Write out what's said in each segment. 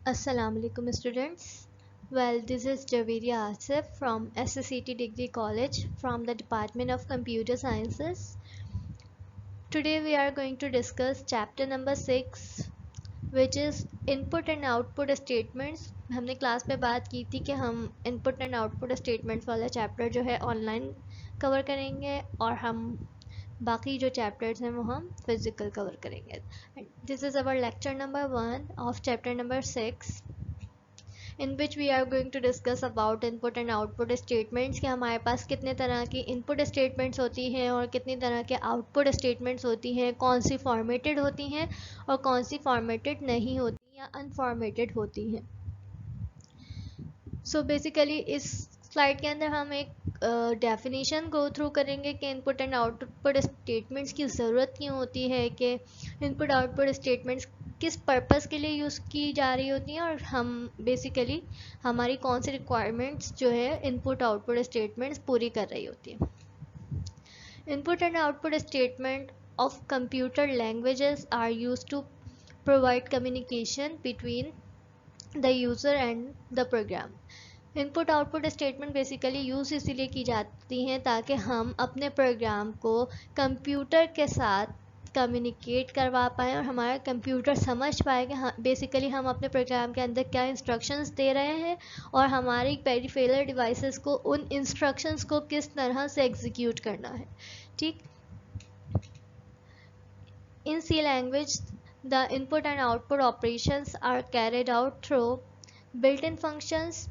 Assalamualaikum students. Well, this is Javeria Asif from SSCT Degree College from the Department of Computer Sciences. Today we are going to discuss chapter number 6 which is input and output statements. हमने class में बात की थी कि हम input and output statements वाला chapter जो है ऑनलाइन कवर करेंगे और हम बाकी जो चैप्टर्स हैं वो हम फिजिकल कवर करेंगे. This is our lecture number 1 of chapter number 6 in which we are going to discuss about input and output statements कि हमारे पास कितने तरह की input statements होती हैं और कितनी तरह के output statements होती हैं, कौन सी formatted होती हैं और कौन सी formatted नहीं होती या unformatted होती हैं. So basically इस स्लाइड के अंदर हम एक डेफिनेशन गो थ्रू करेंगे कि इनपुट एंड आउटपुट स्टेटमेंट्स की ज़रूरत क्यों होती है, कि इनपुट आउटपुट स्टेटमेंट्स किस पर्पस के लिए यूज़ की जा रही होती हैं और हम बेसिकली हमारी कौन सी रिक्वायरमेंट्स जो है इनपुट आउटपुट स्टेटमेंट्स पूरी कर रही होती हैं. Input and output statement of computer languages are used to provide communication between the user and the program. Input output statement basically use इसीलिए की जाती हैं ताकि हम अपने प्रोग्राम को कंप्यूटर के साथ कम्युनिकेट करवा पाएँ और हमारा कंप्यूटर समझ पाए कि बेसिकली हम अपने प्रोग्राम के अंदर क्या इंस्ट्रक्शंस दे रहे हैं और हमारी पेरिफेरल डिवाइसेस को उन इंस्ट्रक्शंस को किस तरह से एग्जीक्यूट करना है. ठीक. In C language the input and output operations are carried out through built in functions.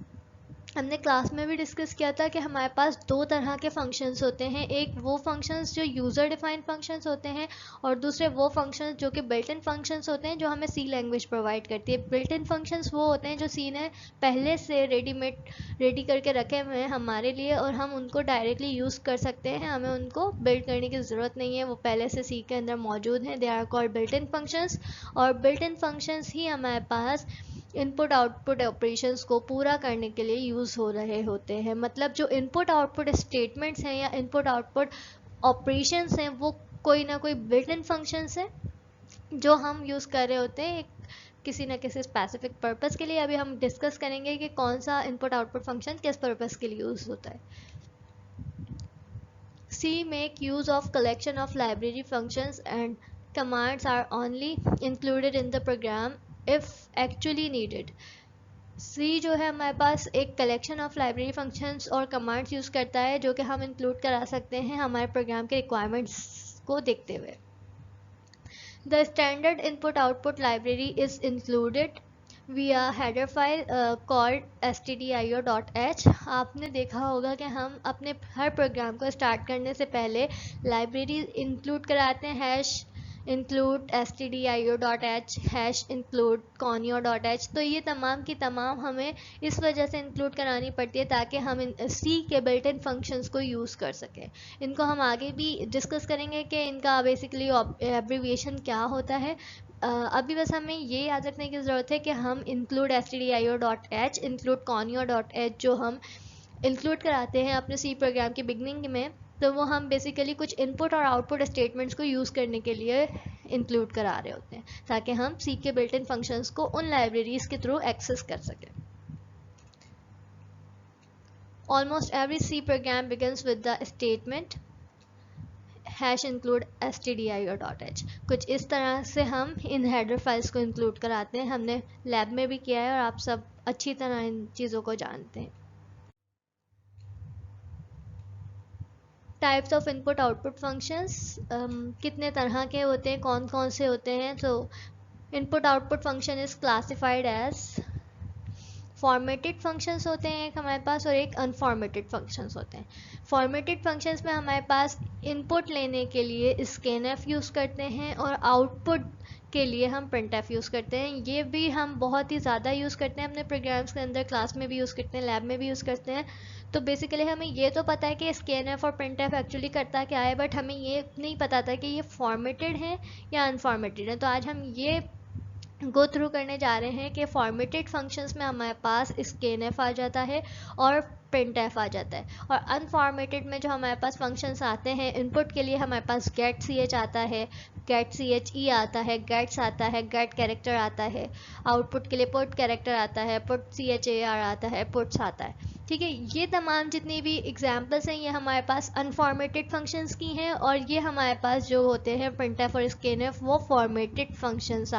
हमने क्लास में भी डिस्कस किया था कि हमारे पास दो तरह के फंक्शंस होते हैं, एक वो फंक्शंस जो यूज़र डिफाइंड फंक्शंस होते हैं और दूसरे वो फंक्शंस जो कि बिल्ट इन फंक्शंस होते हैं जो हमें सी लैंग्वेज प्रोवाइड करती है. बिल्ट इन फंक्शंस वो होते हैं जो सी ने पहले से रेडी करके रखे हुए हैं हमारे लिए और हम उनको डायरेक्टली यूज़ कर सकते हैं, हमें उनको बिल्ड करने की ज़रूरत नहीं है, वो पहले से सी के अंदर मौजूद हैं. They are called built in functions और बिल्ट इन फंक्शंस ही हमारे पास इनपुट आउटपुट ऑपरेशंस को पूरा करने के लिए यूज़ हो रहे होते हैं. मतलब जो इनपुट आउटपुट स्टेटमेंट्स हैं या इनपुट आउटपुट ऑपरेशंस हैं वो कोई ना कोई बिल्ट इन फंक्शंस है जो हम यूज़ कर रहे होते हैं किसी न किसी स्पेसिफिक पर्पस के लिए. अभी हम डिस्कस करेंगे कि कौन सा इनपुट आउटपुट फंक्शन किस पर्पस के लिए यूज़ होता है. C make use of collection of library functions and commands are only included in the program if actually needed. C जो है हमारे पास एक कलेक्शन ऑफ लाइब्रेरी फंक्शंस और कमांड्स यूज़ करता है जो कि हम इंक्लूड करा सकते हैं हमारे प्रोग्राम के रिक्वायरमेंट्स को देखते हुए. The standard input output library is included via header file called stdio.h. आपने देखा होगा कि हम अपने हर प्रोग्राम को स्टार्ट करने से पहले लाइब्रेरी इंक्लूड कराते हैं, hash include stdio.h, hash include conio.h. तो ये तमाम की तमाम हमें इस वजह से इंक्लूड करानी पड़ती है ताकि हम सी के बिल्ट इन फंक्शंस को यूज़ कर सकें. इनको हम आगे भी डिस्कस करेंगे कि इनका बेसिकली एब्रीविएशन क्या होता है. अभी बस हमें ये याद रखने की ज़रूरत है कि हम इंक्लूड stdio.h, इंक्लूड conio.h जो हम इंक्लूड कराते हैं अपने सी प्रोग्राम की बिगनिंग में, तो वो हम बेसिकली कुछ इनपुट और आउटपुट स्टेटमेंट्स को यूज़ करने के लिए इंक्लूड करा रहे होते हैं ताकि हम सी के बिल्ट इन फंक्शंस को उन लाइब्रेरीज के थ्रू एक्सेस कर सकें. Almost every C program begins with the statement hash include stdio.h. कुछ इस तरह से हम इन हेडर फाइल्स को इंक्लूड कराते हैं. हमने लैब में भी किया है और आप सब अच्छी तरह इन चीज़ों को जानते हैं. Types of input output functions कितने तरह के होते हैं, कौन कौन से होते हैं. तो input output function is classified as formatted functions होते हैं एक हमारे पास और एक अनफॉर्मेटेड फंक्शंस होते हैं. फॉर्मेटेड फंक्शंस में हमारे पास इनपुट लेने के लिए स्कैनएफ यूज़ करते हैं और आउटपुट के लिए हम प्रिंटएफ यूज़ करते हैं. ये भी हम बहुत ही ज़्यादा यूज़ करते हैं अपने प्रोग्राम्स के अंदर, क्लास में भी यूज़ करते हैं, लैब में भी यूज़ करते हैं. तो बेसिकली हमें ये तो पता है कि स्कैनएफ और प्रिंटएफ एक्चुअली करता क्या है, बट हमें ये नहीं पता था कि ये फॉर्मेटेड है या अनफॉर्मेटेड है. तो आज हम ये गो थ्रू करने जा रहे हैं कि फॉर्मेटेड फंक्शंस में हमारे पास स्कैनफ आ जाता है और प्रिंटफ आ जाता है, और अनफॉर्मेटेड में जो हमारे पास फंक्शंस आते हैं इनपुट के लिए हमारे पास गेट सी एच आता है, गेट सी एच ई आता है, गेट्स आता है, गेट कैरेक्टर आता है, आउटपुट के लिए पुट कैरेक्टर आता है, put C H A R आता है, पुट्स आता है। ठीक है, ये तमाम जितनी भी एग्जांपल्स हैं ये हमारे पास अनफॉर्मेटेड फंक्शंस की हैं, और ये हमारे पास जो होते हैं प्रिंटफ और स्कैनफ वो फॉर्मेटेड फंक्शंस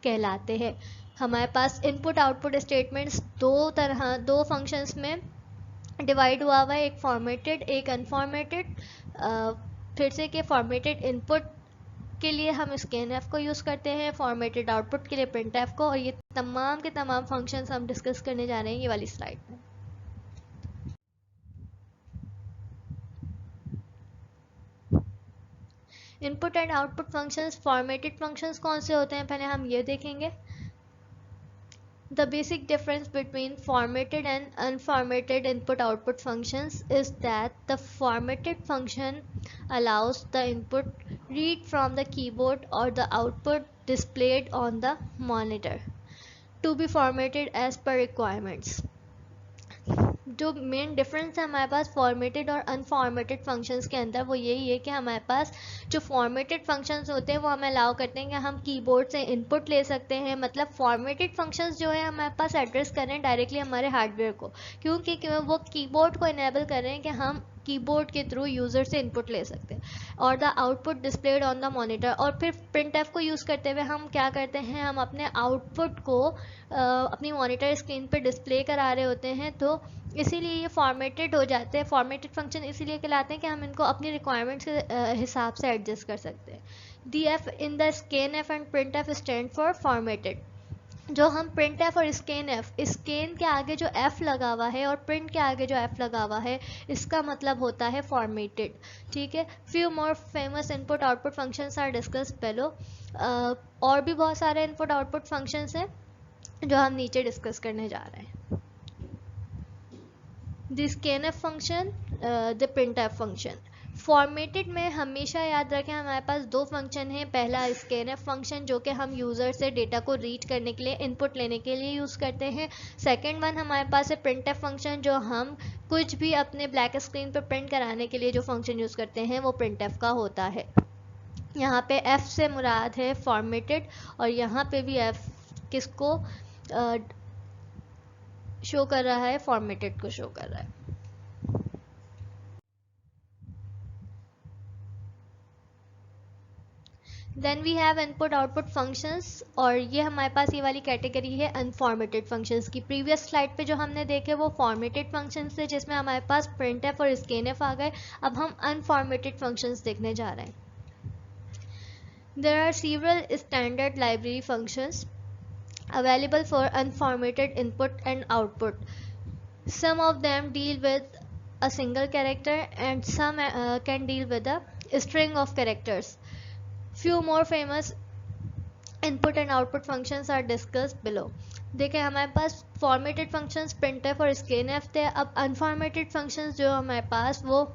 कहलाते हैं। हमारे पास इनपुट आउटपुट स्टेटमेंट्स दो फंक्शंस में डिवाइड हुआ है, एक फॉर्मेटेड एक अनफॉर्मेटेड। फिर से कि फॉर्मेटेड इनपुट के लिए हम स्कैनफ को यूज़ करते हैं, फॉर्मेटेड आउटपुट के लिए प्रिंटफ को, और ये तमाम के तमाम फंक्शंस हम डिस्कस करने जा रहे हैं ये वाली स्लाइड में। Input and output functions, formatted functions कौन से होते हैं पहले हम ये देखेंगे। The basic difference between formatted and unformatted input-output functions is that the formatted function allows the input read from the keyboard or the output displayed on the monitor to be formatted as per requirements. जो main difference है हमारे पास formatted और unformatted functions के अंदर वो यही है कि हमारे पास जो फॉर्मेटेड फंक्शंस होते हैं वो हमें अलाउ करते हैं कि हम कीबोर्ड से इनपुट ले सकते हैं। मतलब फॉर्मेटेड फंक्शंस जो है हमारे पास एड्रेस कर रहे हैं डायरेक्टली हमारे हार्डवेयर को, क्योंकि वो कीबोर्ड को इनेबल कर रहे हैं कि हम कीबोर्ड के थ्रू यूज़र से इनपुट ले सकते हैं, और the output displayed on the monitor. और फिर प्रिंटफ को यूज़ करते हुए हम क्या करते हैं, हम अपने आउटपुट को अपनी मॉनिटर स्क्रीन पर डिस्प्ले करा रहे होते हैं, तो इसीलिए ये फॉर्मेटेड हो जाते हैं। फॉर्मेटेड फंक्शन इसीलिए कहलाते हैं कि हम इनको अपनी रिक्वायरमेंट्स के हिसाब से एडजस्ट कर सकते हैं। The F in the scanf and printf stand for formatted. जो हम प्रिंटफ और स्कैनफ, स्कैन के आगे जो एफ लगा हुआ है और प्रिंट के आगे जो एफ लगा हुआ है इसका मतलब होता है फॉर्मेटेड। ठीक है, few more famous input output functions are discuss below. और भी बहुत सारे इनपुट आउटपुट फंक्शंस हैं जो हम नीचे डिस्कस करने जा रहे हैं। The scanf function, the printf function. Formatted में हमेशा याद रखें हमारे पास दो फंक्शन हैं। पहला स्कैनफ फंक्शन जो कि हम यूज़र से डेटा को रीड करने के लिए, इनपुट लेने के लिए यूज़ करते हैं। सेकंड वन हमारे पास है प्रिंटफ फंक्शन, जो हम कुछ भी अपने ब्लैक स्क्रीन पर प्रिंट कराने के लिए जो फंक्शन यूज़ करते हैं वो प्रिंटफ का होता है। यहाँ पे एफ से मुराद है फॉर्मेटेड, और यहाँ पे भी एफ किसको शो कर रहा है, फॉर्मेटेड को शो कर रहा है। Then we have input output functions, और ये हमारे पास ये वाली कैटेगरी है अनफॉर्मेटेड फंक्शंस की। प्रीवियस स्लाइड पे जो हमने देखे वो फॉर्मेटेड फंक्शंस थे जिसमें हमारे पास प्रिंटफ और स्कैनफ आ गए। अब हम अनफॉर्मेटेड फंक्शंस देखने जा रहे हैं। There are several standard library functions available for unformatted input and output. Some of them deal with a single character and some can deal with a string of characters. Few more famous input and output functions are discussed below. देखें हमारे पास formatted functions printf और scanf थे। अब unformatted functions जो हमारे पास वो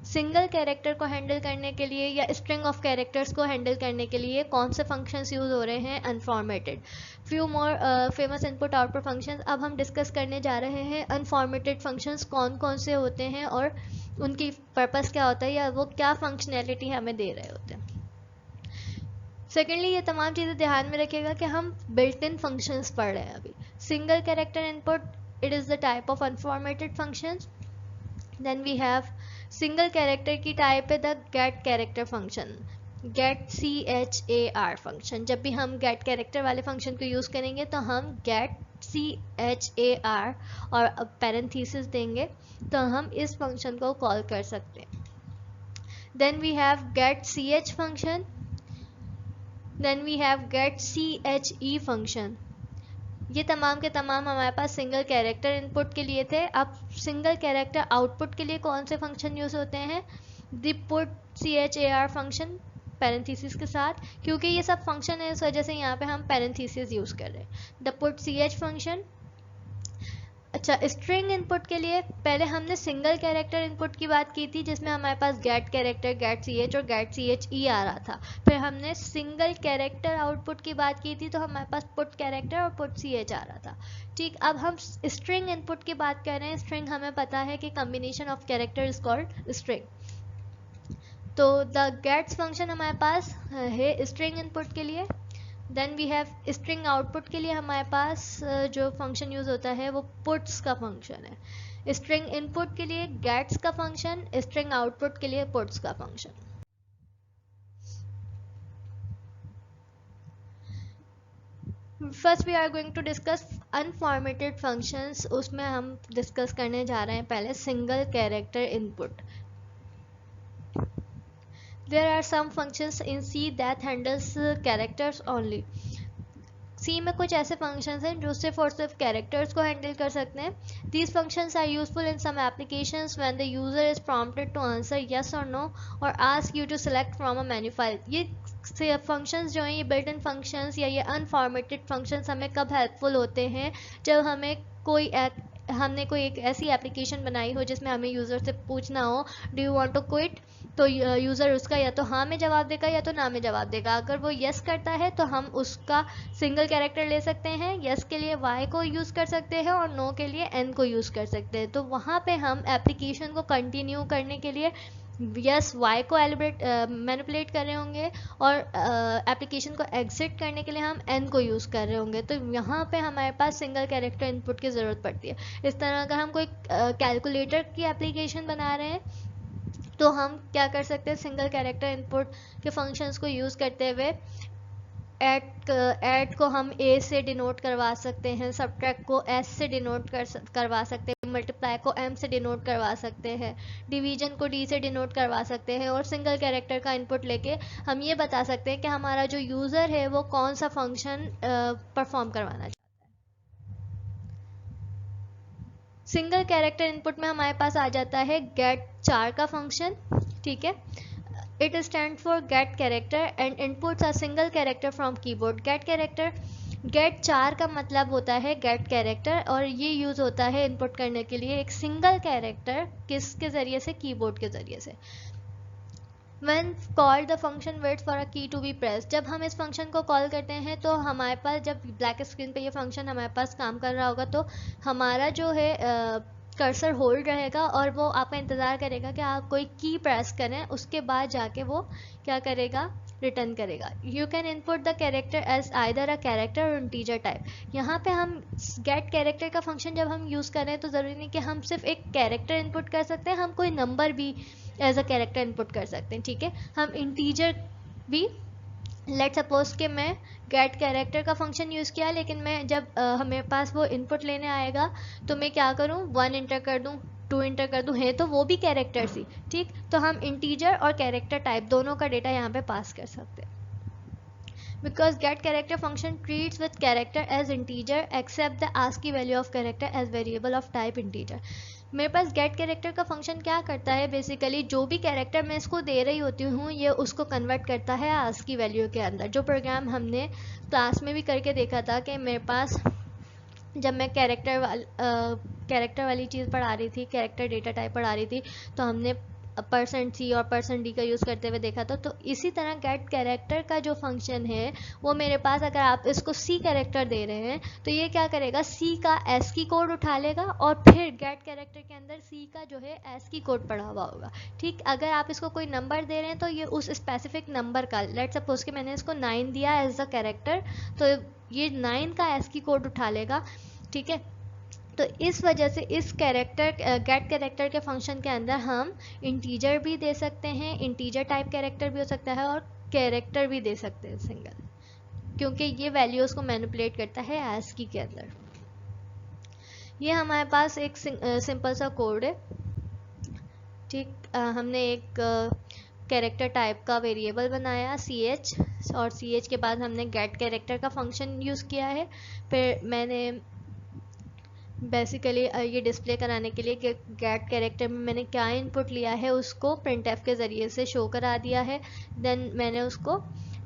single character को handle करने के लिए या स्ट्रिंग ऑफ कैरेक्टर्स को हैंडल करने के लिए कौन से फंक्शंस यूज़ हो रहे हैं, unformatted. Few more famous input output functions. अब हम डिस्कस करने जा रहे हैं अनफॉर्मेटेड फंक्शंस कौन कौन से होते हैं और उनकी पर्पस क्या होता है या वो क्या फंक्शनैलिटी हमें दे रहे होते हैं। सेकेंडली ये तमाम चीज़ें ध्यान में रखिएगा कि हम बिल्ट इन फंक्शंस पढ़ रहे हैं अभी। Single character input, it is the type of unformatted functions. Then we have single character की टाइप है the get character function, get C H A R function. जब भी हम गेट कैरेक्टर वाले फंक्शन को यूज़ करेंगे तो हम get C H A R और पैरेंथेसिस देंगे तो हम इस फंक्शन को कॉल कर सकते हैं। Then we have get C H function, then we have get C H E function. ये तमाम के तमाम हमारे पास सिंगल कैरेक्टर इनपुट के लिए थे। अब सिंगल कैरेक्टर आउटपुट के लिए कौन से फंक्शन यूज़ होते हैं, the put C H A R function parenthesis के साथ, क्योंकि ये सब फंक्शन है इस वजह से यहाँ पे हम पैरेंथेसिस यूज़ कर रहे हैं। The put C H function, अच्छा, स्ट्रिंग इनपुट के लिए पहले हमने सिंगल कैरेक्टर इनपुट की बात की थी, जिसमें हमारे पास get character, get C H और गेट सी एच ई आ रहा था। फिर हमने सिंगल कैरेक्टर आउटपुट की बात की थी, तो हमारे पास पुट कैरेक्टर और पुट सी एच आ रहा था। ठीक, अब हम स्ट्रिंग इनपुट की बात कर रहे हैं। स्ट्रिंग हमें पता है कि combination of character is called string. तो द गेट्स फंक्शन हमारे पास है स्ट्रिंग इनपुट के लिए। Then we have string output के लिए हमारे पास जो फंक्शन यूज होता है वो पुट्स का फंक्शन है। स्ट्रिंग इनपुट के लिए गेट्स का फंक्शन, स्ट्रिंग आउटपुट के लिए पुट्स का function. First we are going to discuss unformatted functions. उसमें हम डिस्कस करने जा रहे हैं पहले single character input. There are some functions in C that handles characters only. सी में कुछ ऐसे फंक्शंस हैं जो सिर्फ और सिर्फ कैरेक्टर्स को हैंडल कर सकते हैं। These functions are useful in some applications when the user is prompted to answer yes और नो और ask you to select from a menu file. ये फंक्शंस जो हैं, ये बिल्ट इन फंक्शंस या ये अनफॉर्मेटेड फंक्शंस हमें कब हेल्पफुल होते हैं, जब हमें हमने कोई एक ऐसी एप्लीकेशन बनाई हो जिसमें हमें यूज़र से पूछना हो do you want to quit, तो यूज़र उसका या तो हाँ में जवाब देगा या तो ना में जवाब देगा। अगर वो यस करता है तो हम उसका सिंगल कैरेक्टर ले सकते हैं, यस के लिए वाई को यूज़ कर सकते हैं और नो के लिए एन को यूज़ कर सकते हैं। तो वहाँ पे हम एप्लीकेशन को कंटिन्यू करने के लिए यस वाई को मैनिपुलेट कर रहे होंगे और एप्लीकेशन को एग्जिट करने के लिए हम एन को यूज़ कर रहे होंगे। तो यहाँ पे हमारे पास सिंगल कैरेक्टर इनपुट की ज़रूरत पड़ती है। इस तरह अगर हम कोई कैलकुलेटर की एप्लीकेशन बना रहे हैं तो हम क्या कर सकते हैं, सिंगल कैरेक्टर इनपुट के फंक्शंस को यूज़ करते हुए ऐड को हम ए से डिनोट करवा सकते हैं, सब्ट्रैक्ट को एस से डिनोट करवा सकते हैं, मल्टीप्लाई को एम से डिनोट करवा सकते हैं, डिवीजन को डी से डिनोट करवा सकते हैं और सिंगल कैरेक्टर का इनपुट लेके हम ये बता सकते हैं कि हमारा जो यूज़र है वो कौन सा फंक्शन परफॉर्म करवाना चाहता है। सिंगल कैरेक्टर इनपुट में हमारे पास आ जाता है गेट चार का फंक्शन। ठीक है, it stands for get character and inputs are single character from keyboard। get चार का मतलब होता है get character और ये यूज होता है इनपुट करने के लिए एक सिंगल कैरेक्टर किसके जरिए से, कीबोर्ड के जरिए से। when called the function waits for a key to be pressed। जब हम इस फंक्शन को कॉल करते हैं तो हमारे पास जब ब्लैक स्क्रीन पे ये फंक्शन हमारे पास काम कर रहा होगा तो हमारा जो है कर्सर होल्ड रहेगा और वो आपका इंतज़ार करेगा कि आप कोई की प्रेस करें, उसके बाद जाके वो क्या करेगा, रिटर्न करेगा। You can input the character as either a character और इंटीजर टाइप। यहाँ पे हम गेट कैरेक्टर का फंक्शन जब हम यूज़ कर रहे हैं तो ज़रूरी नहीं कि हम सिर्फ एक कैरेक्टर इनपुट कर सकते हैं, हम कोई नंबर भी एज अ कैरेक्टर इनपुट कर सकते हैं। ठीक है, हम इंटीजर भी, लेट सपोज कि मैं गेट कैरेक्टर का फंक्शन यूज़ किया लेकिन मैं जब हमें पास वो इनपुट लेने आएगा तो मैं क्या करूँ, 1 इंटर कर दूँ, 2 इंटर कर दूँ, है तो वो भी कैरेक्टर्स ही। ठीक, तो हम इंटीजर और कैरेक्टर टाइप दोनों का डेटा यहाँ पे पास कर सकते हैं। because get character function treats with character as integer except the ASCII value of character as variable of type integer। मेरे पास गेट कैरेक्टर का फंक्शन क्या करता है, बेसिकली जो भी कैरेक्टर मैं इसको दे रही होती हूँ ये उसको कन्वर्ट करता है ASCII वैल्यू के अंदर। जो प्रोग्राम हमने क्लास में भी करके देखा था कि मेरे पास जब मैं कैरेक्टर वाली चीज़ पढ़ा रही थी, कैरेक्टर डेटा टाइप पढ़ा रही थी, तो हमने %C और %D का यूज़ करते हुए देखा था। तो इसी तरह गेट कैरेक्टर का जो फंक्शन है वो मेरे पास, अगर आप इसको C कैरेक्टर दे रहे हैं तो ये क्या करेगा, C का ASCII कोड उठा लेगा और फिर गेट कैरेक्टर के अंदर C का जो है ASCII कोड पड़ा हुआ होगा। ठीक, अगर आप इसको कोई नंबर दे रहे हैं तो ये उस स्पेसिफिक नंबर का, लेट सपोज कि मैंने इसको 9 दिया एज द कैरेक्टर, तो ये 9 का ASCII कोड उठा लेगा। ठीक है, तो इस वजह से इस कैरेक्टर गेट कैरेक्टर के फंक्शन के अंदर हम इंटीजर भी दे सकते हैं, इंटीजर टाइप कैरेक्टर भी हो सकता है और कैरेक्टर भी दे सकते हैं सिंगल, क्योंकि ये वैल्यूज़ को मैनिपुलेट करता है ASCII के अंदर। ये हमारे पास एक सिंपल सा कोड है। ठीक, हमने एक कैरेक्टर टाइप का वेरिएबल बनाया CH और CH के बाद हमने गेट कैरेक्टर का फंक्शन यूज़ किया है। फिर मैंने बेसिकली ये डिस्प्ले कराने के लिए कि गेट कैरेक्टर में मैंने क्या इनपुट लिया है उसको printf के ज़रिए से शो करा दिया है। देन मैंने उसको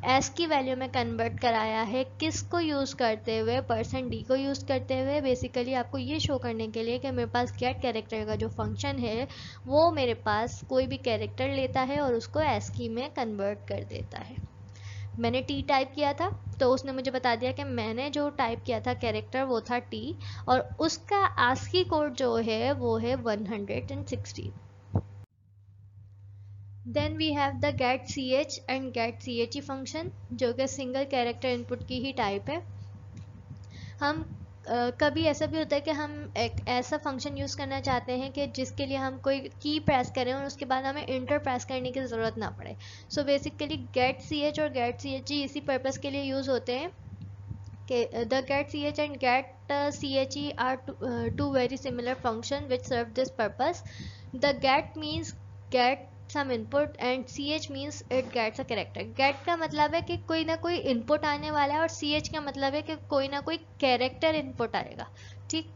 एस की वैल्यू में कन्वर्ट कराया है, किसको यूज़ करते हुए, %d को यूज़ करते हुए। बेसिकली आपको ये शो करने के लिए कि मेरे पास गेट कैरेक्टर का जो फंक्शन है वो मेरे पास कोई भी कैरेक्टर लेता है और उसको एस की में कन्वर्ट कर देता है। मैंने टी टाइप किया था तो उसने मुझे बता दिया कि मैंने जो टाइप किया था कैरेक्टर वो था टी, और उसका आस्की कोड जो है वो है 116। Then we have the get C H and get C H E function, जो कि सिंगल कैरेक्टर इनपुट की ही टाइप है। हम कभी ऐसा भी होता है कि हम एक ऐसा फंक्शन यूज़ करना चाहते हैं कि जिसके लिए हम कोई की प्रेस करें और उसके बाद हमें इंटर प्रेस करने की ज़रूरत ना पड़े। So basically get C H और गेट सी एच ई इसी पर्पज़ के लिए यूज़ होते हैं कि the get C H and get C H E are two very similar function which serve this purpose. The get means get some input and C H means it gets a character. Get का मतलब है कि कोई ना कोई input आने वाला है, और सी एच का मतलब है कि कोई ना कोई कैरेक्टर इनपुट आएगा। ठीक,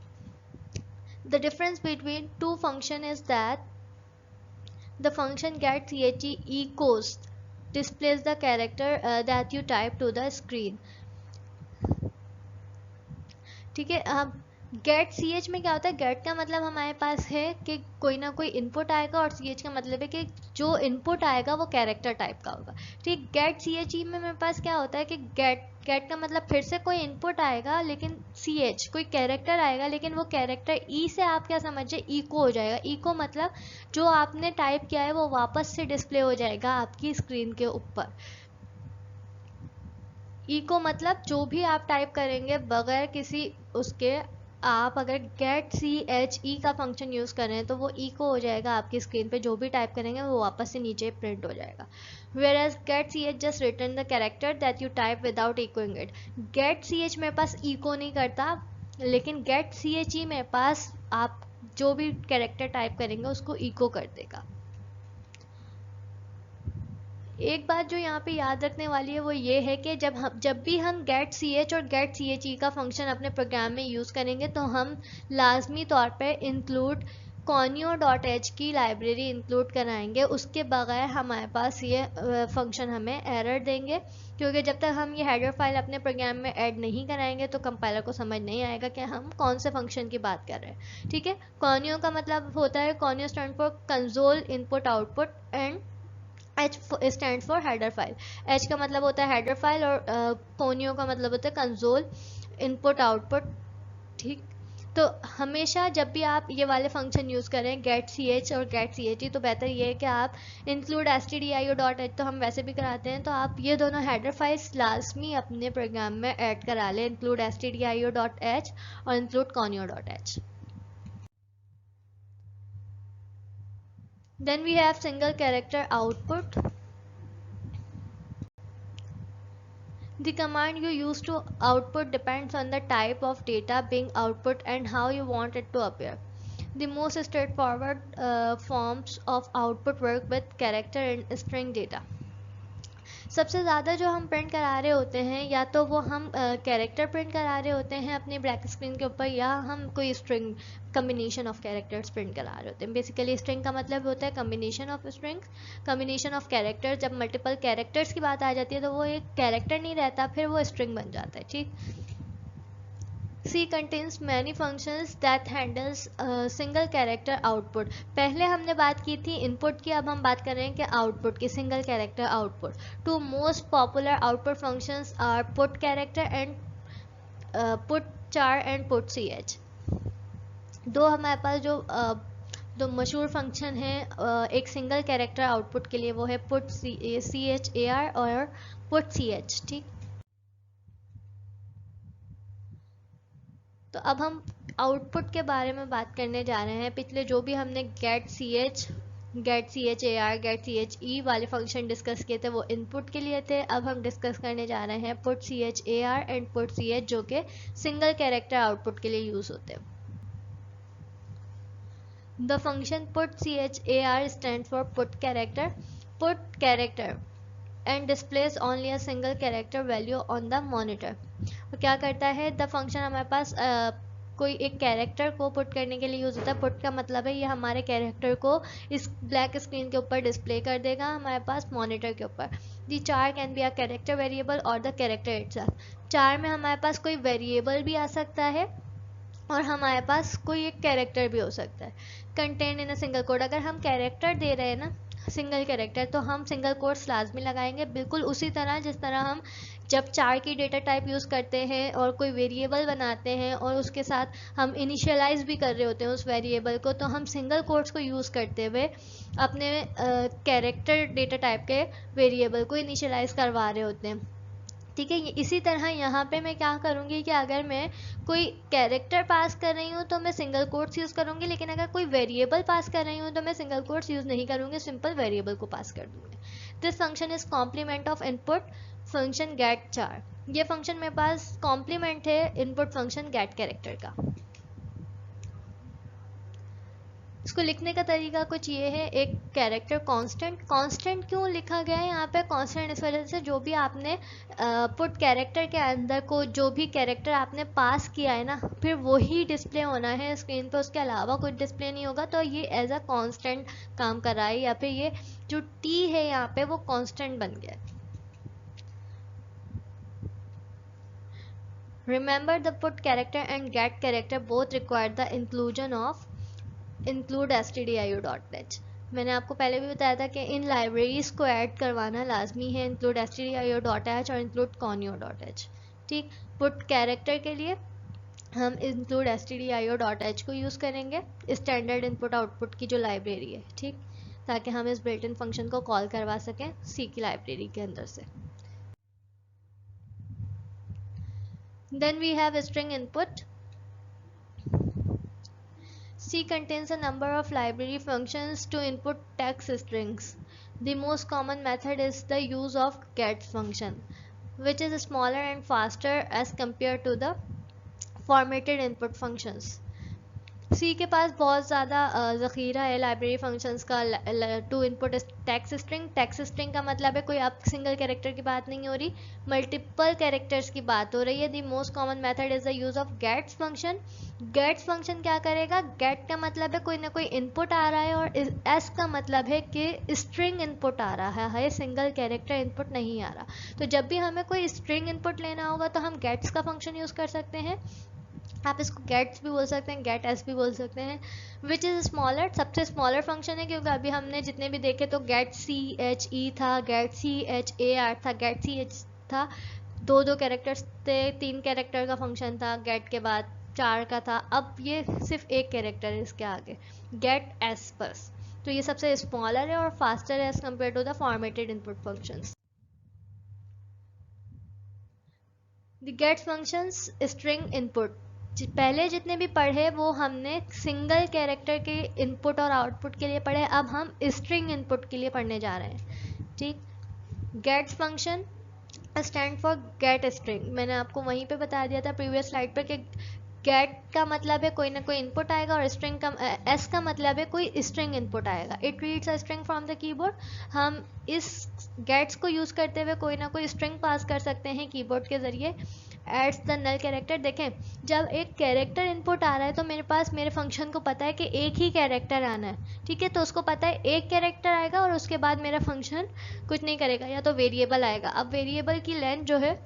the difference between two function is that the function get C H E echoes displays the character that you type to the screen। ठीक है, अब गेट सी एच में क्या होता है, गेट का मतलब हमारे पास है कि कोई ना कोई इनपुट आएगा, और सी एच का मतलब है कि जो इनपुट आएगा वो कैरेक्टर टाइप का होगा। ठीक, गेट सी एच ई में मेरे पास क्या होता है कि गेट का मतलब फिर से कोई इनपुट आएगा, लेकिन सी एच कोई कैरेक्टर आएगा, लेकिन वो कैरेक्टर ई से आप क्या समझे, इको हो जाएगा। इको मतलब जो आपने टाइप किया है वो वापस से डिस्प्ले हो जाएगा आपकी स्क्रीन के ऊपर। इको मतलब जो भी आप टाइप करेंगे बगैर किसी उसके, आप अगर गेट सी एच ई का फंक्शन यूज़ करें तो वो इको हो जाएगा आपकी स्क्रीन पे, जो भी टाइप करेंगे वो वापस से नीचे प्रिंट हो जाएगा। Whereas get C H just return the character that you type without echoing it. Get C H मेरे पास इको नहीं करता, लेकिन गेट सी एच ई मेरे पास आप जो भी कैरेक्टर टाइप करेंगे उसको इको कर देगा। एक बात जो यहाँ पे याद रखने वाली है वो ये है कि जब भी हम गेट सी एच और गेट सी एच ई का फंक्शन अपने प्रोग्राम में यूज़ करेंगे तो हम लाजमी तौर पे इंक्लूड conio.h की लाइब्रेरी इंक्लूड कराएंगे। उसके बगैर हमारे पास ये फंक्शन हमें एरर देंगे, क्योंकि जब तक हम ये हेडर फाइल अपने प्रोग्राम में ऐड नहीं कराएंगे तो कंपाइलर को समझ नहीं आएगा कि हम कौन से फंक्शन की बात कर रहे हैं। ठीक है, conio का मतलब होता है, conio stand for console input output, and H stand for header file. H का मतलब होता है हेडर फाइल, और कोनियो का मतलब होता है कंसोल इनपुट आउटपुट। ठीक, तो हमेशा जब भी आप ये वाले फंक्शन यूज़ करें गेट सी एच और गेट सी एच ई, तो बेहतर ये है कि आप इंक्लूड stdio.h तो हम वैसे भी कराते हैं, तो आप ये दोनों हेडर फाइल्स लाजमी अपने प्रोग्राम में ऐड करा लें, इंक्लूड stdio.h और include conio.h। Then we have single character output. The command you use to output depends on the type of data being output and how you want it to appear. The most straightforward forms of output work with character and string data. सबसे ज़्यादा जो हम print करा रहे होते हैं, या तो वो हम कैरेक्टर प्रिंट करा रहे होते हैं अपने ब्लैक स्क्रीन के ऊपर, या हम कोई string combination of characters print करा रहे होते हैं। बेसिकली स्ट्रिंग का मतलब होता है combination of strings, combination of characters. जब मल्टीपल कैरेक्टर्स की बात आ जाती है तो वो एक कैरेक्टर नहीं रहता, फिर वो स्ट्रिंग बन जाता है। ठीक, C contains many functions that handles single character output। पहले हमने बात की थी इनपुट की, अब हम बात कर रहे हैं कि आउटपुट की, single character output. Two most popular output functions are put character and put char and put C H. दो हमारे पास जो दो मशहूर फंक्शन है एक सिंगल कैरेक्टर आउटपुट के लिए, वो है put C H A R और पुट सी एच। ठीक, तो अब हम आउटपुट के बारे में बात करने जा रहे हैं। पिछले जो भी हमने get C H A R get C H E वाले फंक्शन डिस्कस किए थे वो इनपुट के लिए थे। अब हम डिस्कस करने जा रहे हैं put C H A R and put C H, जो कि सिंगल कैरेक्टर आउटपुट के लिए यूज होते हैं। The function put C H A R stand for put character and displays only a single character value on the monitor. तो क्या करता है, द फंक्शन हमारे पास कोई एक कैरेक्टर को पुट करने के लिए यूज़ होता है। पुट का मतलब है ये हमारे कैरेक्टर को इस ब्लैक स्क्रीन के ऊपर डिस्प्ले कर देगा हमारे पास मॉनिटर के ऊपर। दी चार can be a character variable और द कैरेक्टर इटसेल्फ। चार में हमारे पास कोई वेरिएबल भी आ सकता है और हमारे पास कोई एक कैरेक्टर भी हो सकता है। Contain in a single code, अगर हम कैरेक्टर दे रहे हैं ना सिंगल कैरेक्टर, तो हम सिंगल कोट्स लाजमी लगाएंगे, बिल्कुल उसी तरह जिस तरह हम जब चार की डेटा टाइप यूज़ करते हैं और कोई वेरिएबल बनाते हैं और उसके साथ हम इनिशियलाइज भी कर रहे होते हैं उस वेरिएबल को, तो हम सिंगल कोट्स को यूज़ करते हुए अपने कैरेक्टर डेटा टाइप के वेरिएबल को इनिशियलाइज करवा रहे होते हैं। ठीक है, इसी तरह यहाँ पे मैं क्या करूँगी कि अगर मैं कोई कैरेक्टर पास कर रही हूँ तो मैं सिंगल कोट्स यूज़ करूँगी, लेकिन अगर कोई वेरिएबल पास कर रही हूँ तो मैं सिंगल कोट्स यूज़ नहीं करूँगी, सिंपल वेरिएबल को पास कर दूँगी। This function is complement of input function getchar. ये फंक्शन मेरे पास कॉम्प्लीमेंट है इनपुट फंक्शन गेट कैरेक्टर का। इसको लिखने का तरीका कुछ ये है, एक कैरेक्टर कांस्टेंट। कांस्टेंट क्यों लिखा गया है यहाँ पे कांस्टेंट? इस वजह से जो भी आपने पुट कैरेक्टर के अंदर को जो भी कैरेक्टर आपने पास किया है ना, फिर वही डिस्प्ले होना है स्क्रीन पे, उसके अलावा कुछ डिस्प्ले नहीं होगा, तो ये एज अ कांस्टेंट काम कर रहा है, या फिर ये जो टी है यहाँ पे वो कांस्टेंट बन गया है। Remember the put character and get character both require the inclusion of include stdio.h। मैंने आपको पहले भी बताया था कि इन लाइब्रेरीज को ऐड करवाना लाजमी है, इंक्लूड stdio.h और इंक्लूड conio.h। ठीक, पुट कैरेक्टर के लिए हम इंक्लूड stdio.h को यूज़ करेंगे, स्टैंडर्ड इनपुट आउटपुट की जो लाइब्रेरी है, ठीक, ताकि हम इस बिल्ट इन फंक्शन को कॉल करवा सकें सी की लाइब्रेरी के अंदर से। Then we have string input. C contains a number of library functions to input text strings. The most common method is the use of get function, which is smaller and faster as compared to the formatted input functions. सी के पास बहुत ज़्यादा ज़ख़ीरा है library functions का to input text string. Text string का मतलब है कोई अब सिंगल कैरेक्टर की बात नहीं हो रही, मल्टीपल कैरेक्टर्स की बात हो रही है। The most common method is the use of gets function. Gets function क्या करेगा? गेट का मतलब है कोई ना कोई इनपुट आ रहा है और एस का मतलब है कि स्ट्रिंग इनपुट आ रहा है, सिंगल कैरेक्टर इनपुट नहीं आ रहा। तो जब भी हमें कोई स्ट्रिंग इनपुट लेना होगा तो हम गेट्स का फंक्शन यूज़ कर सकते हैं। आप इसको गेट्स भी बोल सकते हैं, गेट एस भी बोल सकते हैं। विच इज़ स्मॉलर, सबसे स्मॉलर फंक्शन है, क्योंकि अभी हमने जितने भी देखे तो गेट सी एच ई था, get C H A R था, गेट सी एच था, दो कैरेक्टर्स थे, 3 कैरेक्टर का फंक्शन था, गेट के बाद 4 का था, अब ये सिर्फ एक कैरेक्टर है इसके आगे, गेट एस बस। तो ये सबसे स्मॉलर है और फास्टर है as compared to the formatted input functions. The get functions string input, पहले जितने भी पढ़े वो हमने सिंगल कैरेक्टर के इनपुट और आउटपुट के लिए पढ़े, अब हम स्ट्रिंग इनपुट के लिए पढ़ने जा रहे हैं। ठीक, gets function stand for get string. मैंने आपको वहीं पे बता दिया था प्रीवियस स्लाइड पर कि गेट का मतलब है कोई ना कोई इनपुट आएगा और स्ट्रिंग का एस का मतलब है कोई स्ट्रिंग इनपुट आएगा। It reads a string from the keyboard. हम इस गेट्स को यूज़ करते हुए कोई ना कोई स्ट्रिंग पास कर सकते हैं कीबोर्ड के ज़रिए। एड्स द नल कैरेक्टर, देखें जब एक कैरेक्टर इनपुट आ रहा है तो मेरे पास मेरे फंक्शन को पता है कि एक ही कैरेक्टर आना है, ठीक है, तो उसको पता है एक कैरेक्टर आएगा और उसके बाद मेरा फंक्शन कुछ नहीं करेगा, या तो वेरिएबल आएगा। अब वेरिएबल की लेंथ जो है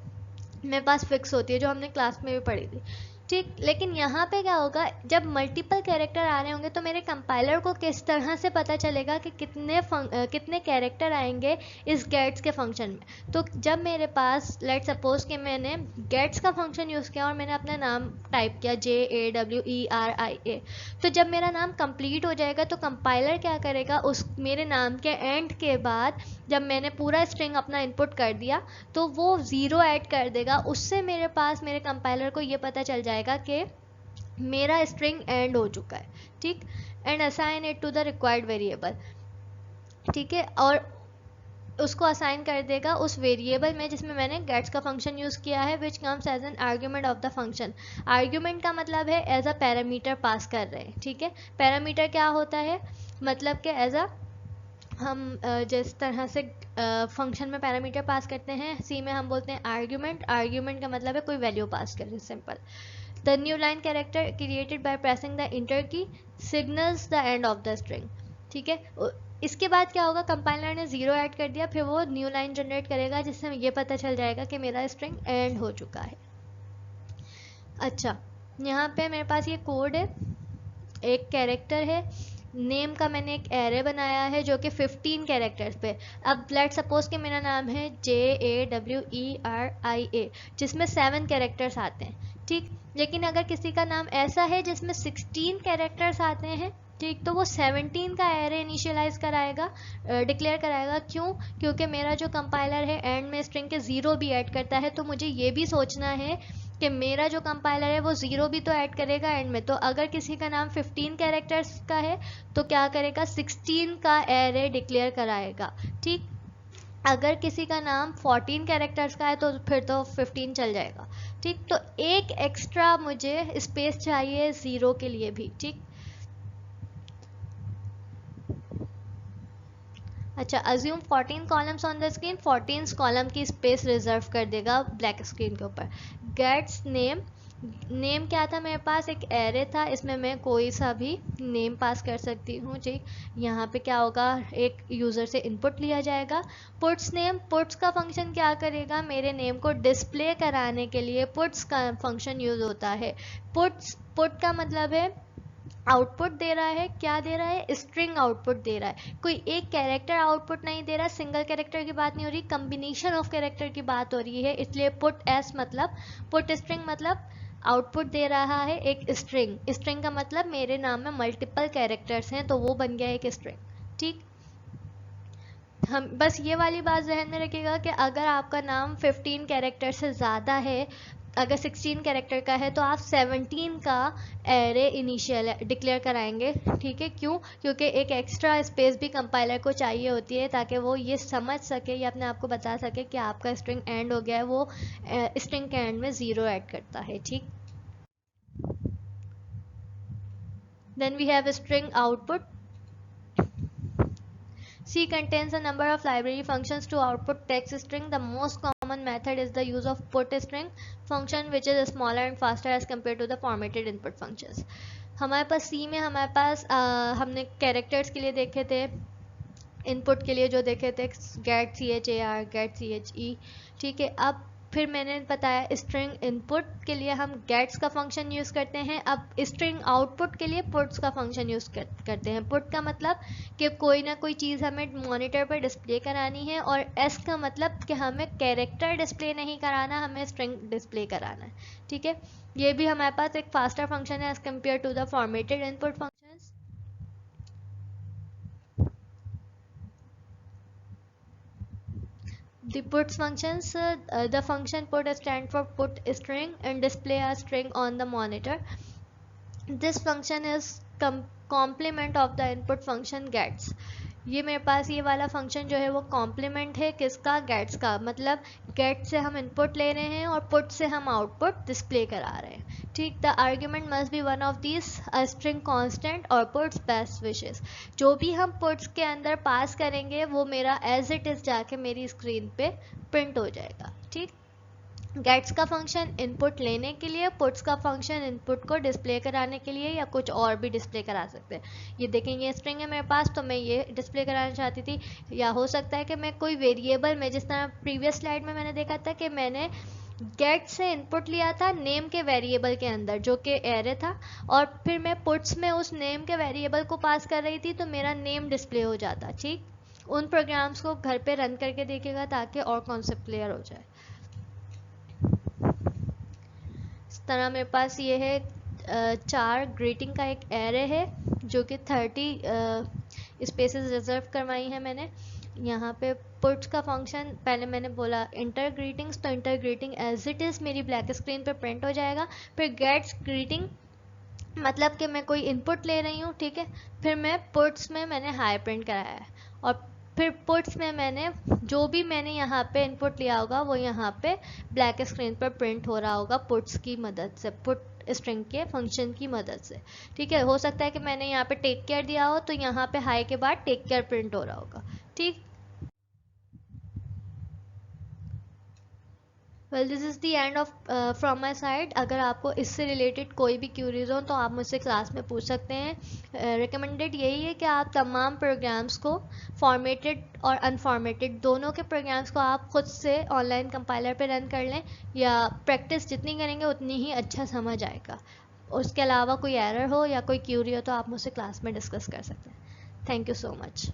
मेरे पास फिक्स होती है, जो हमने क्लास में भी पढ़ी थी, ठीक। लेकिन यहाँ पे क्या होगा, जब मल्टीपल कैरेक्टर आ रहे होंगे तो मेरे कंपाइलर को किस तरह से पता चलेगा कि कितने कैरेक्टर आएंगे इस गेट्स के फंक्शन में। तो जब मेरे पास लेट सपोज कि मैंने गेट्स का फंक्शन यूज़ किया और मैंने अपना नाम टाइप किया JAWERIA, तो जब मेरा नाम कंप्लीट हो जाएगा तो कंपाइलर क्या करेगा, उस मेरे नाम के एंड के बाद जब मैंने पूरा स्ट्रिंग अपना इनपुट कर दिया तो वो 0 ऐड कर देगा। उससे मेरे पास मेरे कंपाइलर को ये पता चल जाएगा कि मेरा स्ट्रिंग एंड हो चुका है, ठीक। And assign it to the required variable, ठीक है, और उसको असाइन कर देगा उस वेरिएबल में जिसमें मैंने गेट्स का फंक्शन यूज़ किया है, which comes as an argument of the function. Argument का मतलब है एज अ पैरामीटर पास कर रहे हैं, ठीक है। पैरामीटर क्या होता है, मतलब कि एज अ हम जिस तरह से फंक्शन में पैरामीटर पास करते हैं, सी में हम बोलते हैं आर्ग्यूमेंट। आर्ग्यूमेंट का मतलब है कोई वैल्यू पास करें, simple. The new line character created by pressing the enter key signals the end of the string, ठीक है। इसके बाद क्या होगा, कंपाइलर ने 0 ऐड कर दिया, फिर वो न्यू लाइन जनरेट करेगा जिससे ये पता चल जाएगा कि मेरा स्ट्रिंग एंड हो चुका है। अच्छा, यहाँ पे मेरे पास ये कोड है, एक कैरेक्टर है, नेम का मैंने एक एरे बनाया है जो कि 15 कैरेक्टर्स पे। अब लेट सपोज कि मेरा नाम है JAWERIA जिसमें 7 कैरेक्टर्स आते हैं, ठीक। लेकिन अगर किसी का नाम ऐसा है जिसमें 16 कैरेक्टर्स आते हैं, ठीक, तो वो 17 का एरे इनिशियलाइज कराएगा, डिक्लेयर कराएगा। क्यों? क्योंकि मेरा जो कंपाइलर है एंड में स्ट्रिंग के 0 भी ऐड करता है, तो मुझे ये भी सोचना है कि मेरा जो कंपाइलर है वो 0 भी तो ऐड करेगा एंड में। तो अगर किसी का नाम 15 कैरेक्टर्स का है तो क्या करेगा, 16 का एरे डिक्लेयर कराएगा, ठीक। अगर किसी का नाम 14 कैरेक्टर्स का है तो फिर तो 15 चल जाएगा, ठीक। तो एक एक्स्ट्रा मुझे स्पेस चाहिए 0 के लिए भी, ठीक। अच्छा, assume 14 columns on the screen, 14 column की स्पेस रिजर्व कर देगा ब्लैक स्क्रीन के ऊपर। गेट्स नेम, नेम क्या था मेरे पास, एक एरे था, इसमें मैं कोई सा भी नेम पास कर सकती हूँ, ठीक। यहाँ पे क्या होगा, एक यूज़र से इनपुट लिया जाएगा। पुट्स नेम, पुट्स का फंक्शन क्या करेगा, मेरे नेम को डिस्प्ले कराने के लिए पुट्स का फंक्शन यूज़ होता है। पुट का मतलब है आउटपुट दे रहा है, क्या दे रहा है, स्ट्रिंग आउटपुट दे रहा है, कोई एक कैरेक्टर आउटपुट नहीं दे रहा, सिंगल कैरेक्टर की बात नहीं हो रही, कम्बिनेशन ऑफ कैरेक्टर की बात हो रही है, इसलिए पुट एस मतलब, पुट स्ट्रिंग मतलब आउटपुट दे रहा है एक स्ट्रिंग। स्ट्रिंग का मतलब मेरे नाम में मल्टीपल कैरेक्टर्स हैं तो वो बन गया एक स्ट्रिंग, ठीक। हम बस ये वाली बात जहन में रखिएगा कि अगर आपका नाम 15 कैरेक्टर से ज़्यादा है, अगर 16 कैरेक्टर का है तो आप 17 का एरे इनिशियल डिक्लेयर कराएंगे, ठीक है। क्यों? क्योंकि एक एक्स्ट्रा स्पेस भी कंपाइलर को चाहिए होती है ताकि वो ये समझ सके या अपने आप को बता सके कि आपका स्ट्रिंग एंड हो गया है, वो स्ट्रिंग के एंड में 0 ऐड करता है, ठीक। Then we have string output. C contains a number of library functions to output text string. The most common method is the use of put string function, which is smaller and faster as compared to the formatted input functions. हमारे पास C में हमारे पास हमने characters के लिए देखे थे, input के लिए जो देखे थे गेट CHAR, गेट CHE, ठीक है। अब फिर मैंने बताया स्ट्रिंग इनपुट के लिए हम गेट्स का फंक्शन यूज़ करते हैं। अब स्ट्रिंग आउटपुट के लिए पुट्स का फंक्शन यूज़ करते हैं। पुट का मतलब कि कोई ना कोई चीज़ हमें मॉनिटर पर डिस्प्ले करानी है, और एस का मतलब कि हमें कैरेक्टर डिस्प्ले नहीं कराना, हमें स्ट्रिंग डिस्प्ले कराना है, ठीक है। ये भी हमारे पास एक फास्टर फंक्शन है as compared to the formatted input function. The puts functions, the function put stand for put string and display a string on the monitor. This function is complement of the input function gets. ये मेरे पास ये वाला function जो है वो complement है किसका, gets का। मतलब गेट से हम इनपुट ले रहे हैं और पुट से हम आउटपुट डिस्प्ले करा रहे हैं, ठीक। The argument must be one of these, a string constant और पुट्स बेस्ट विशेस। जो भी हम पुट्स के अंदर पास करेंगे वो मेरा एज इट इज जाके मेरी स्क्रीन पे प्रिंट हो जाएगा, ठीक। गेट्स का फंक्शन इनपुट लेने के लिए, पुट्स का फंक्शन इनपुट को डिस्प्ले कराने के लिए, या कुछ और भी डिस्प्ले करा सकते हैं। ये देखें, ये स्ट्रिंग है मेरे पास तो मैं ये डिस्प्ले कराना चाहती थी, या हो सकता है कि मैं कोई वेरिएबल में, जिस तरह प्रीवियस स्लाइड में मैंने देखा था कि मैंने गेट से इनपुट लिया था नेम के वेरिएबल के अंदर जो कि एरे था, और फिर मैं पुट्स में उस नेम के वेरिएबल को पास कर रही थी तो मेरा नेम डिस्प्ले हो जाता, ठीक। उन प्रोग्राम्स को घर पे रन करके देखिएगा ताकि और कॉन्सेप्ट क्लियर हो जाए। इस तरह मेरे पास ये है 4 ग्रीटिंग का एक एरे है जो कि 30 स्पेसेस रिजर्व करवाई है मैंने। यहाँ पे पुट्स का फंक्शन, पहले मैंने बोला इंटर ग्रीटिंग्स, तो enter greeting as it is मेरी ब्लैक स्क्रीन पे प्रिंट हो जाएगा। फिर गेट्स ग्रीटिंग मतलब कि मैं कोई इनपुट ले रही हूँ, ठीक है। फिर मैं पुट्स में मैंने हाई प्रिंट कराया है, और फिर पुट्स में मैंने जो भी मैंने यहाँ पे इनपुट लिया होगा वो यहाँ पे ब्लैक स्क्रीन पर प्रिंट हो रहा होगा पुट्स की मदद से, पुट स्ट्रिंग के फंक्शन की मदद से, ठीक है। हो सकता है कि मैंने यहाँ पे टेक केयर दिया हो तो यहाँ पे हाई के बाद टेक केयर प्रिंट हो रहा होगा, ठीक। Well this is the end of from my side. अगर आपको इससे रिलेटेड कोई भी क्यूरीज हो तो आप मुझसे क्लास में पूछ सकते हैं. रिकमेंडेड यही है कि आप तमाम प्रोग्राम्स को फॉर्मेटेड और अनफॉर्मेटेड दोनों के प्रोग्राम्स को आप खुद से ऑनलाइन कंपाइलर पे रन कर लें, या प्रैक्टिस जितनी करेंगे उतनी ही अच्छा समझ आएगा. उसके अलावा कोई एरर हो या कोई क्यूरी हो तो आप मुझसे क्लास में डिस्कस कर सकते हैं. Thank you so much.